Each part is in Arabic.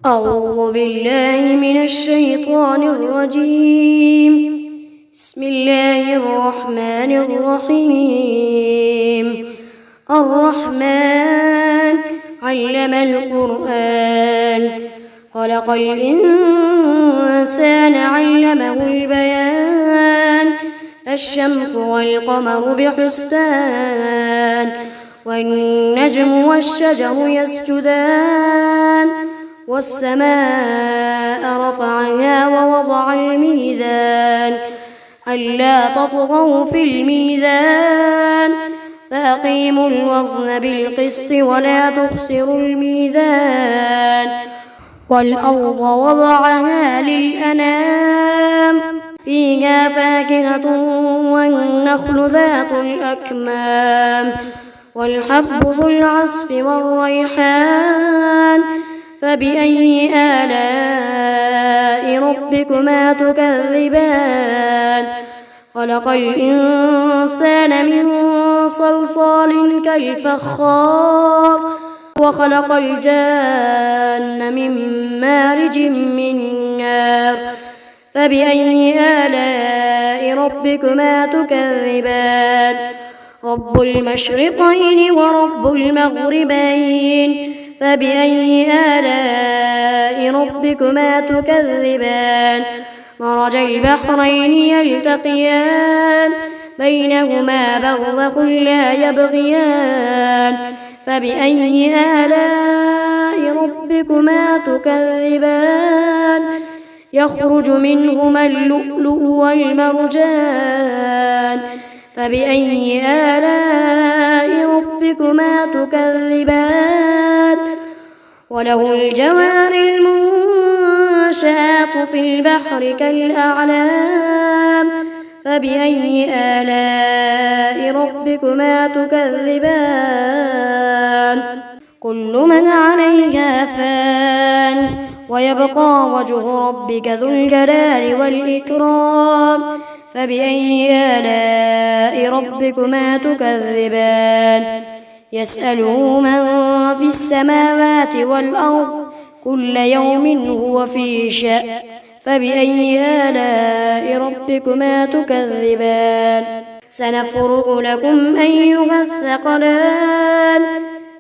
أعوذ بالله من الشيطان الرجيم. بسم الله الرحمن الرحيم. الرحمن علم القرآن، خلق الإنسان علمه البيان. الشمس والقمر بحسبان، والنجم والشجر يسجدان. والسماء رفعها ووضع الميزان، ألا تطغوا في الميزان، فأقيموا الوزن بالقسط ولا تخسروا الميزان. والأرض وضعها للأنام، فيها فاكهة والنخل ذات الأكمام، والحب ذو العصف والريحان. فبأي آلاء ربكما تكذبان؟ خلق الإنسان من صلصال كالفخار، وخلق الجان من مارج من نار. فبأي آلاء ربكما تكذبان؟ رب المشرقين ورب المغربين. فبأي آلاء ربكما تكذبان؟ مرج البحرين يلتقيان، بينهما برزخ لا يبغيان. فبأي آلاء ربكما تكذبان؟ يخرج منهما اللؤلؤ والمرجان. فبأي آلاء ربكما تكذبان؟ وله الجوار المنشآت في البحر كالأعلام. فبأي آلاء ربكما تكذبان؟ كل من عليها فان، ويبقى وجه ربك ذو الجلال والإكرام. فبأي آلاء ربكما تكذبان؟ يسأله من في السماوات والأرض، كل يوم هو في شأن. فبأي آلاء ربكما تكذبان؟ سنفرغ لكم أيها الثقلان.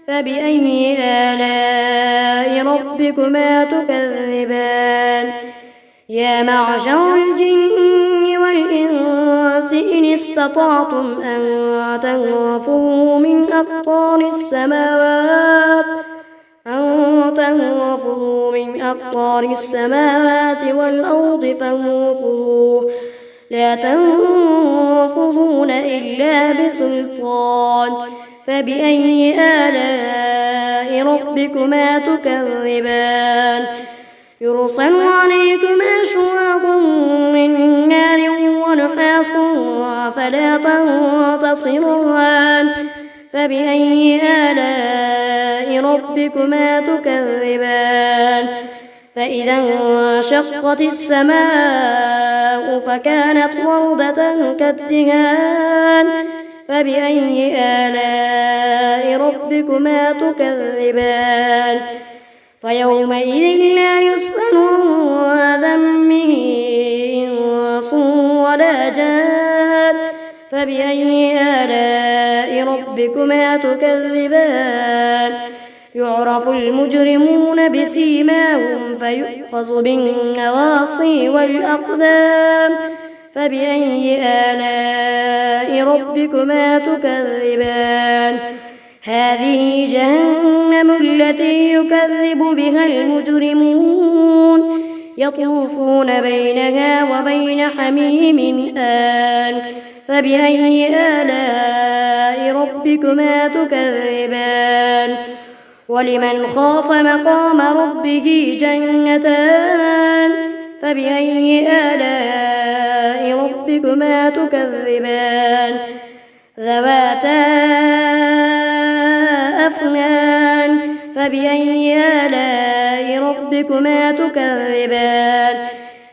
فبأي آلاء ربكما تكذبان؟ يا معشر الجن والإنس إن استطعتم أن تنفذوا من أقطار السماوات والأرض فانفذوا، لا تنفذون إلا بسلطان. فبأي آلاء ربكما تكذبان؟ يرسل عليكما شواظ من نار ونحاس فلا تنتصران. فبأي آلاء ربكما تكذبان؟ فإذا انشقت السماء فكانت وردة كالدهان. فبأي آلاء ربكما تكذبان؟ فيومئذ لا يسأل عن ذنبه إنس ولا جان. فبأي آلاء ربكما تكذبان؟ يعرف المجرمون بسيماهم فيؤخذ بالنواصي والأقدام. فبأي آلاء ربكما تكذبان؟ هذه جهنم التي يكذب بها المجرمون، يطوفون بينها وبين حميم آن. فبأي آلاء ربكما تكذبان؟ ولمن خاف مقام ربه جنتان. فبأي آلاء ربكما تكذبان؟ ذواتا أفنان. فبأي آلاء ربكما تكذبان؟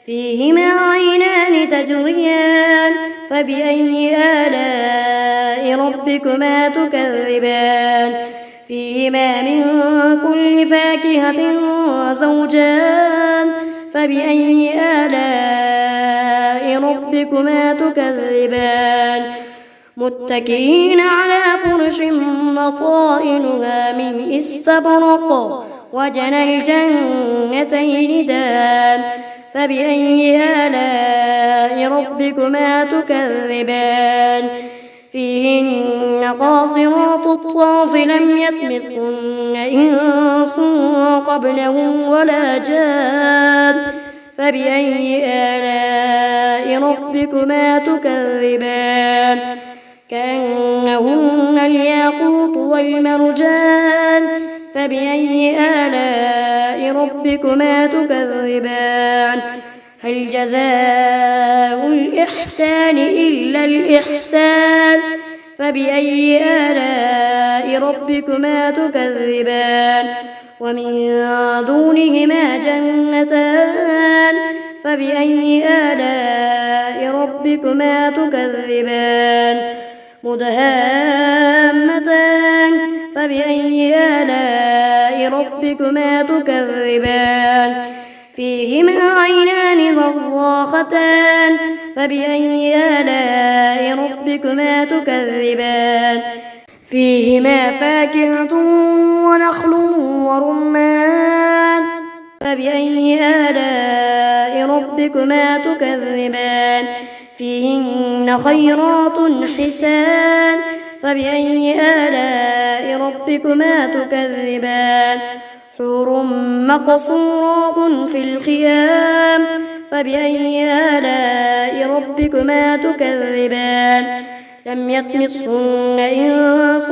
فيهما عينان تجريان. فبأي آلاء ربكما تكذبان؟ فيهما من كل فاكهة زوجان فبأي آلاء ربكما تكذبان متكئين على فرش بطائنها من استبرق وجنى الجنتين دان فبأي آلاء ربكما تكذبان فيهن قاصرات الطرف لم يطمثهن إنس قبلهم ولا جان فبأي آلاء ربكما تكذبان كأنهن الياقوت والمرجان فبأي آلاء ربكما تكذبان هل جزاء الإحسان إلا الإحسان فبأي آلاء ربكما تكذبان ومن دونهما جنتان فبأي آلاء ربكما تكذبان مدهامتان فبأي آلاء ربكما تكذبان فيهما عينان نضاختان فبأي آلاء ربكما تكذبان فيهما فاكهة ونخل ورمان فبأي آلاء ربكما تكذبان فيهن خيرات حسان فبأي آلاء ربكما تكذبان حور مقصورات في الخيام فبأي آلاء ربكما تكذبان لم يطمثهن إنس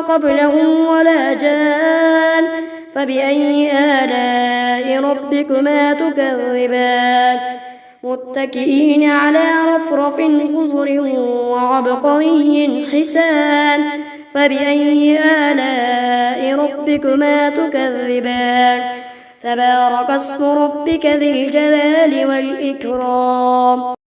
قبلهم ولا جان فبأي آلاء ربكما تكذبان متكئين على رفرف خضر وعبقري حسان فبأي آلاء ربكما تكذبان تبارك اسم ربك ذي الجلال والإكرام.